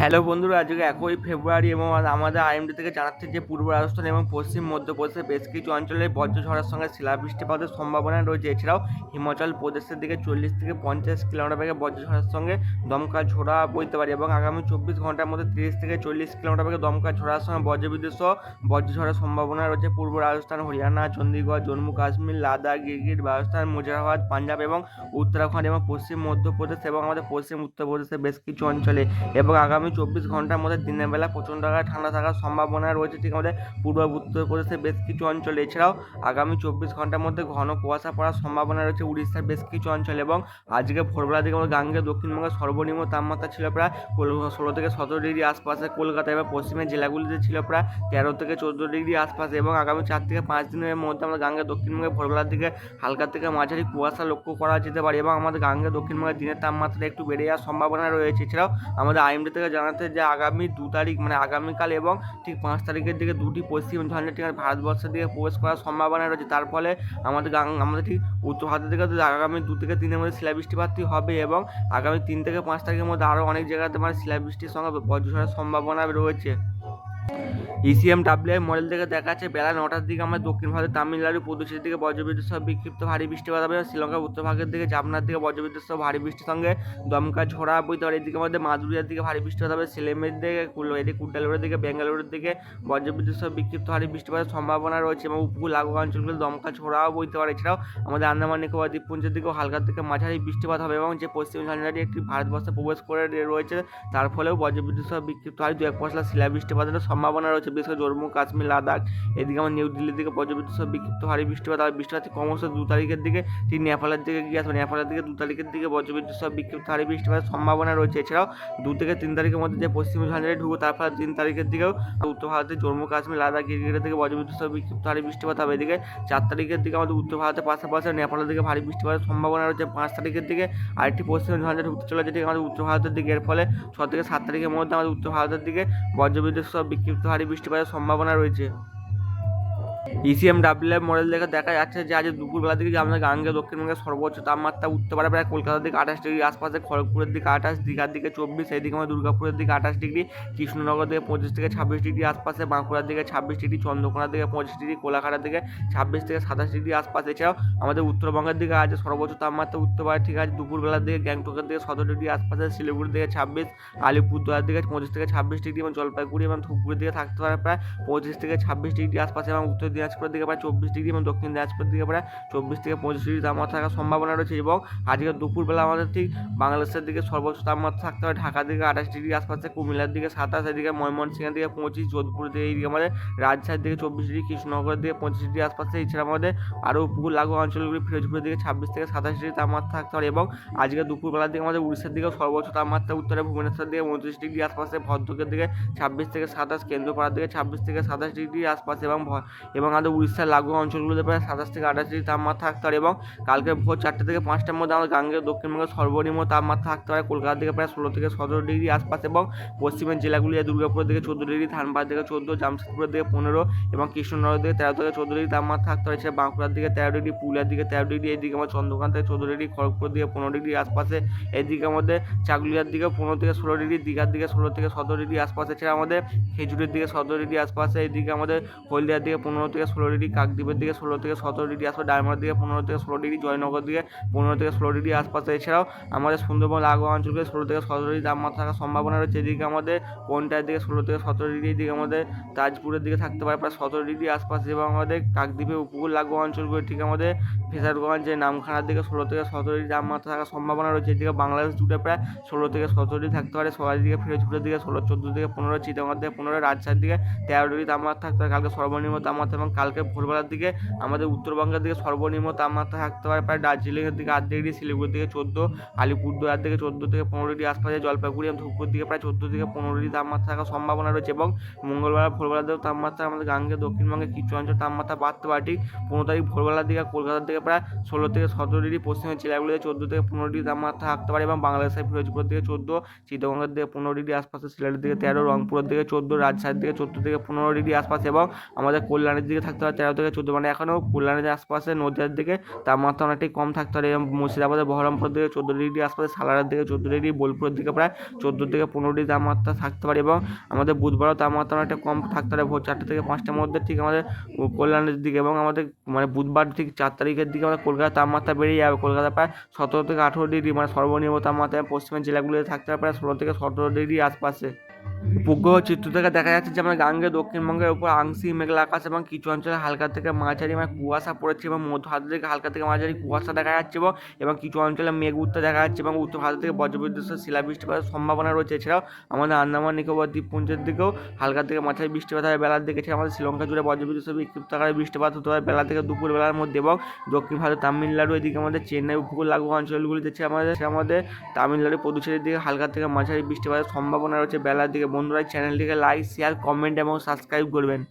Hello বন্ধুরা, আজকে 1 ফেব্রুয়ারি এবং আমাদের আইএমডি থেকে জানাচ্ছে যে পূর্ব রাজস্থান এবং পশ্চিম মধ্যপ্রদেশের বেশ কিছু অঞ্চলে বজ্রঝড়ের সঙ্গে শিলাবৃষ্টিপাতের সম্ভাবনা রয়েছে। এছাড়াও হিমাচল প্রদেশের দিকে 40 থেকে 50 কিলোমিটার বেগে বজ্রঝড়ের সঙ্গে দমকা ঝোড়া বইতে পারে এবং আগামী 24 ঘন্টার মধ্যে 30 থেকে 40 কিলোমিটার বেগে দমকা ঝোড়ার সঙ্গে বজ্রবিদ্যুৎ সহ বজ্রঝড়ের সম্ভাবনা রয়েছে পূর্ব রাজস্থান, হরিয়ানা, চণ্ডীগড়, জম্মু কাশ্মীর, লাদাখ, গিরগিট, রাজস্থান, মুজাফরবাদ, পাঞ্জাব এবং উত্তরাখণ্ড এবং পশ্চিম মধ্যপ্রদেশ এবং আমাদের পশ্চিম উত্তরপ্রদেশের বেশ কিছু অঞ্চলে এবং আগামী 24 ঘন্টার মধ্যে দিনের বেলা প্রচণ্ড আকারে ঠান্ডা থাকার সম্ভাবনা রয়েছে ঠিক আমাদের পূর্ব উত্তরপ্রদেশের বেশ কিছু অঞ্চলে। এছাড়াও আগামী 24 ঘন্টার মধ্যে ঘন কুয়াশা পড়ার সম্ভাবনা রয়েছে উড়িষ্যার বেশ কিছু অঞ্চলে এবং আজকে ভোরবেলা দিকে আমাদের গাঙ্গেয় দক্ষিণবঙ্গের সর্বনিম্ন তাপমাত্রা ছিল প্রায় 16 থেকে 17 ডিগ্রি আশপাশে কলকাতা এবং পশ্চিমের জেলাগুলিতে ছিল প্রায় 13 থেকে 14 ডিগ্রি আশপাশে এবং আগামী 4 থেকে 5 দিনের মধ্যে আমরা গাঙ্গেয় দক্ষিণবঙ্গে ভোরবেলার দিকে হালকা থেকে মাঝারি কুয়াশা লক্ষ্য করা যেতে পারে এবং আমাদের গাঙ্গেয় দক্ষিণবঙ্গের দিনের তাপমাত্রা একটু বেড়ে যাওয়ার সম্ভাবনা রয়েছে। এছাড়াও আমাদের আইএমডি থেকে জানাতে যে আগামী 2 তারিখ মানে আগামীকাল এবং ঠিক 5 তারিখের দিকে দুটি পশ্চিম ঝঞ্ঝা ঠিক ভারতবর্ষের দিকে প্রবেশ করার সম্ভাবনা রয়েছে। তার ফলে আমাদের ঠিক উত্তর ভারতের দিকে আগামী 2 থেকে 3 মধ্যে শিলাবৃষ্টিপাতটি হবে এবং আগামী 3 থেকে 5 তারিখের মধ্যে আরও অনেক জায়গাতে মানে শিলাবৃষ্টির সঙ্গে বজ্রঝড়ের সম্ভাবনা রয়েছে। ইসিএমডব্লিউ মডেল থেকে দেখা যাচ্ছে বেলা 9টার দিকে আমরা দক্ষিণ ভারতের তামিলনাড়ু, পুদুচেরির দিকে বজ্রবিদ্যুৎ সহ বিক্ষিপ্ত ভারী বৃষ্টিপাত হবে। শ্রীলঙ্কার উত্তর ভাগের দিকে জাফনার দিকে বজ্রবিদ্যুৎ সহ ভারী বৃষ্টির সঙ্গে দমকা ঝোড়া বইতে পারে। এদিকে আমাদের মাদুরিয়ার দিকে ভারী বৃষ্টিপাত হবে। সেলেমের দিকে এদিকে কুড্ডালোরের দিকে বেঙ্গালুরুর দিকে বজ্রবিদ্যুৎ সহ বিক্ষিপ্ত ভারী বৃষ্টিপাতের সম্ভাবনা রয়েছে এবং উপকূল লাগোয়া অঞ্চলগুলো দমকা ঝোড়াও বইতে পারে। এছাড়াও আমাদের আন্দামান নিকোবর দ্বীপপুঞ্জের দিকেও হালকা থেকে মাঝারি বৃষ্টিপাত হবে এবং যে পশ্চিম ঝঞ্ঝাটি একটি ভারতবর্ষে প্রবেশ করে রয়েছে তার ফলেও বজ্রবিদ্যুৎ সহ বিক্ষিপ্ত ভারী 2-1 পশলা শিলাবৃষ্টিপাতের সম্ভাবনা রয়েছে, বিশেষ করে জম্মু কাশ্মীর, লাদাখ। এদিকে আমার নিউ দিল্লির দিকে বজ্রবিদ্যুৎ সহ বিক্ষিপ্ত ভারী বৃষ্টিপাত হবে। বৃষ্টিপাত ক্রমশ 2 তারিখের দিকে ঠিক নেপালের দিকে গিয়ে আসবে। নেপালের দিকে 2 তারিখের দিকে বজ্রবিদ্যুৎ সহ বিক্ষিপ্ত ভারী বৃষ্টিপাতের সম্ভাবনা রয়েছে। এছাড়াও 2 থেকে 3 তারিখের মধ্যে যে পশ্চিম ঝঞ্ঝাটি ঢুকবে তার ফলে 3 তারিখের দিকেও উত্তর ভারতের জম্মু কাশ্মীর, লাদাখ, গিরগিটের দিকে বজ্রবিদ্যুৎ সহ বিক্ষিপ্ত ভারী বৃষ্টিপাত হবে। এদিকে 4 তারিখের দিকে আমাদের উত্তর ভারতের পাশাপাশি নেপালের দিকে ভারী বৃষ্টিপাতের সম্ভাবনা রয়েছে। 5 তারিখের দিকে আরেকটি পশ্চিম ঝঞ্ঝা ঢুকতে চলে যেটি আমাদের উত্তর ভারতের দিকে। এর ফলে 6 থেকে 7 তারিখের মধ্যে আমাদের উত্তর ভারতের দিকে বজ্রবিদ্যুৎ সহ বিক্ষিপ্ত ভারী বৃষ্টিপাতের সম্ভাবনা রয়েছে। ইসিএমডব্লিউ মডেল দেখে দেখা যাচ্ছে যে আজ দুপুরবেলা দিকে আমাদের গাঙ্গেয় দক্ষিণবঙ্গের সর্বোচ্চ তাপমাত্রা উঠতে পারে প্রায় কলকাতার দিকে 28 ডিগ্রি আশপাশে, খড়গপুরের দিকে 28, দীঘার দিকে 24, এইদিকে আমাদের দুর্গাপুরের দিকে 28 ডিগ্রি, কৃষ্ণনগর দিকে 25 থেকে 26 ডিগ্রি আশপাশে, বাঁকুড়ার দিকে 26 ডিগ্রি, চন্দ্রকোনার দিকে 25 ডিগ্রি, কোলাঘাটের দিকে 26 থেকে 27 ডিগ্রি আশপাশে। এছাড়াও আমাদের উত্তরবঙ্গের দিকে আজ সর্বোচ্চ তাপমাত্রা উঠতে পারে ঠিক আছে দুপুরবেলার দিকে গ্যাংটকের দিকে 17 ডিগ্রি আশপাশে, শিলিগুড়ির দিকে 26, আলিপুরদুয়ার দিকে 25 থেকে 26 ডিগ্রি এবং জলপাইগুড়ি এবং ধূপগুড়ির দিকে থাকতে পারে প্রায় 25 থেকে 26 ডিগ্রি আশপাশে এবং উত্তর দিনাজপুরের দিকে প্রায় 24 ডিগ্রি এবং দক্ষিণ দিনাজপুরের দিকে প্রায় 24 থেকে 25 ডিগ্রি তাপমাত্রা থাকার সম্ভাবনা রয়েছে। এবং আজকে দুপুরবেলা আমাদের ঠিক বাংলাদেশের দিকে সর্বোচ্চ তাপমাত্রা থাকতে পারে ঢাকার দিকে 28 ডিগ্রি আশপাশে, কুমিল্লার দিকে 27, এদিকে ময়মনসিংহের দিকে 25, যোধপুরের দিকে এইদিকে আমাদের রাজশাহীর দিকে 24 ডিগ্রি, কৃষ্ণনগরের দিকে 25 ডিগ্রি আশপাশে। এছাড়া আমাদের আরও উপকূল লাগোয়া অঞ্চলগুলি ফিরোজপুরের দিকে 26 থেকে 27 ডিগ্রি তাপমাত্রা থাকতে পারে এবং আজকে দুপুরবেলার দিকে আমাদের উড়িষ্যার দিকেও সর্বোচ্চ তাপমাত্রা উত্তরে ভুবনেশ্বরের দিকে 29 ডিগ্রি আশপাশে, ভদ্রকের দিকে 26 থেকে 27, কেন্দ্রপাড়ার দিকে 26 থেকে 27 ডিগ্রি আশপাশে এবং আমাদের উড়িষ্যার লাগোয়া অঞ্চলগুলোতে প্রায় 27 থেকে 28 ডিগ্রি তাপমাত্রা থাকতে পারে এবং কালকে ভোর 4টে থেকে 5টার মধ্যে আমাদের গাঙ্গেয় দক্ষিণবঙ্গের সর্বনিম্ন তাপমাত্রা থাকতে পারে কলকাতার দিকে প্রায় 16 থেকে 17 ডিগ্রি আশপাশে এবং পশ্চিমের জেলাগুলি দুর্গাপুরের দিকে 14 ডিগ্রি, ধানবাদ দিকে 14, জামশেদপুরের দিকে 15 এবং কৃষ্ণনগরের দিকে 13 থেকে 14 ডিগ্রি তাপমাত্রা থাকতে পারে। সেটা বাঁকুড়ার দিকে 13 ডিগ্রি, পুরুলিয়ার দিকে 13 ডিগ্রি, এইদিকে আমার চন্দ্রকোনা থেকে 14 ডিগ্রি, খড়গপুরের দিকে 15 ডিগ্রি আশপাশে, এইদিকে আমাদের চাকুলিয়ার দিকে 15 থেকে 16 ডিগ্রি, দীঘার দিকে 16 থেকে 17 ডিগ্রি আশপাশে। এছাড়া আমাদের খেজুরের দিকে 17 ডিগ্রি আশপাশে, এইদিকে আমাদের হলদিয়ার দিকে 15 থেকে 16 ডিগ্রি, কাকদ্বীপের দিকে 16 থেকে 17 ডিগ্রি আশপাশে, ডায়মন্ডের দিকে 15 থেকে 16 ডিগ্রি, জয়নগর দিকে 15 থেকে 16 ডিগ্রি আশপাশে। এছাড়াও আমাদের সুন্দরবন লাগোয়া অঞ্চলকে 16 থেকে 17 ডিগ্রি তাপমাত্রা থাকার সম্ভাবনা রয়েছে। এদিকে আমাদের কোনটার দিকে 16 থেকে 17 ডিগ্রি, এদিকে আমাদের তাজপুরের দিকে থাকতে পারে প্রায় 17 ডিগ্রি আশপাশে এবং আমাদের কাকদ্বীপের উপকূল লাগোয়া অঞ্চলগুলো ঠিক আমাদের ফেজারগঞ্জ নামখানার দিকে 16 থেকে 17 ডিগ্রি তাপমাত্রা থাকার সম্ভাবনা রয়েছে। এদিকে বাংলাদেশ জুড়ে প্রায় 16 থেকে 17 ডিগ্রি থাকতে পারে, সবাই দিকে ফিরোজপুরের দিকে 16, 14 থেকে 15, চিটাগং থেকে 15, রাজশাহীর দিকে 13 ডিগ্রি তাপমাত্রা থাকতে পারে কালকে সর্বনিম্ন তাপমাত্রা এবং কালকে ভোরবেলার দিকে আমাদের উত্তরবঙ্গের দিকে সর্বনিম্ন তাপমাত্রা থাকতে পারে প্রায় দার্জিলিংয়ের দিকে 8 ডিগ্রি, শিলিগুড়ির দিকে 14, আলিপুরদুয়ার দিকে 14 থেকে 15 ডিগ্রি আশপাশে, জলপাইগুড়ি এবং ধূপগুড়ির দিকে প্রায় 14 থেকে 15 ডিগ্রি তাপমাত্রা থাকার সম্ভাবনা রয়েছে এবং মঙ্গলবার ভোরবেলাতেও তাপমাত্রা আমাদের গাঙ্গেয় দক্ষিণবঙ্গে কিছু অঞ্চল তাপমাত্রা বাড়তে পারে। ঠিক 15 তারিখ ভোরবেলার দিকে কলকাতার দিকে প্রায় 16 থেকে 17 ডিগ্রি, পশ্চিমের জেলাগুলিতে 14 থেকে 15 ডিগ্রি তাপমাত্রা থাকতে পারে এবং বাংলাদেশের ফিরোজপুরের দিকে 14, চিটাগংয়ের দিকে 15 ডিগ্রি আশপাশে, সিলেটের দিকে 13, রংপুরের দিকে 14, রাজশাহীর দিকে 14 থেকে 15 ডিগ্রি আশপাশে এবং আমাদের কল্যাণের দিকে দিকে থাকতে পারে 13 থেকে 14, মানে এখনও কল্যাণীর আশপাশে নদীয়ার দিকে তাপমাত্রা অনেকটাই কম থাকতে পারে। এবং মুর্শিদাবাদের বহরমপুর দিকে 14 ডিগ্রি আশপাশে, সালারের দিকে 14 ডিগ্রি, বোলপুরের দিকে প্রায় 14 থেকে 15 ডিগ্রি তাপমাত্রা থাকতে পারে। এবং আমাদের বুধবারও তাপমাত্রা অনেকটা কম থাকতে পারে ভোর 4টে থেকে 5টার মধ্যে ঠিক আমাদের কল্যাণের দিকে। এবং আমাদের মানে বুধবার ঠিক 4 তারিখের দিকে আমাদের কলকাতার তাপমাত্রা বেড়ে যাবে। কলকাতা প্রায় 17 থেকে 18 ডিগ্রি, মানে সর্বনিম্ন তাপমাত্রা পশ্চিমের জেলাগুলিতে থাকতে পারে প্রায় 16 থেকে 17 ডিগ্রি আশপাশে। উপগ্রহ চিত্র থেকে দেখা যাচ্ছে যে আমরা গাঙ্গে দক্ষিণবঙ্গের উপর আংশিক মেঘলা আকাশ এবং কিছু অঞ্চলে হালকা থেকে মাঝারি মানে কুয়াশা পড়েছে, এবং মধ্য ভারত থেকে হালকা থেকে মাঝারি কুয়াশা দেখা যাচ্ছে, এবং কিছু অঞ্চলে মেঘ উঠতে দেখা যাচ্ছে, এবং উত্তর ভারত থেকে বজ্রবিদ্যুৎ সহ শিলাবৃষ্টিপাতের সম্ভাবনা রয়েছে। এছাড়াও আমাদের আন্দামান নিকোবর দ্বীপপুঞ্জের দিকেও হালকা থেকে মাঝারি বৃষ্টিপাত হবে বেলার দিকে। এছাড়া আমাদের শ্রীলঙ্কা জুড়ে বজ্রবিদ্যুৎ সহ বিক্ষিপ্ত আকারে বৃষ্টিপাত হতে পারে বেলা থেকে দুপুর বেলার মধ্যে। এবং দক্ষিণ ভারত তামিলনাড়ু এদিকে আমাদের চেন্নাই উপকূল লাগু অঞ্চলগুলিতে আমাদের তামিলনাড়ু পুদুচেরির দিকে হালকা থেকে মাঝারি বৃষ্টিপাতের সম্ভাবনা রয়েছে বেলার দিকে। বন্ধুরা চ্যানেলটিকে লাইক, শেয়ার, কমেন্ট এবং সাবস্ক্রাইব করবেন।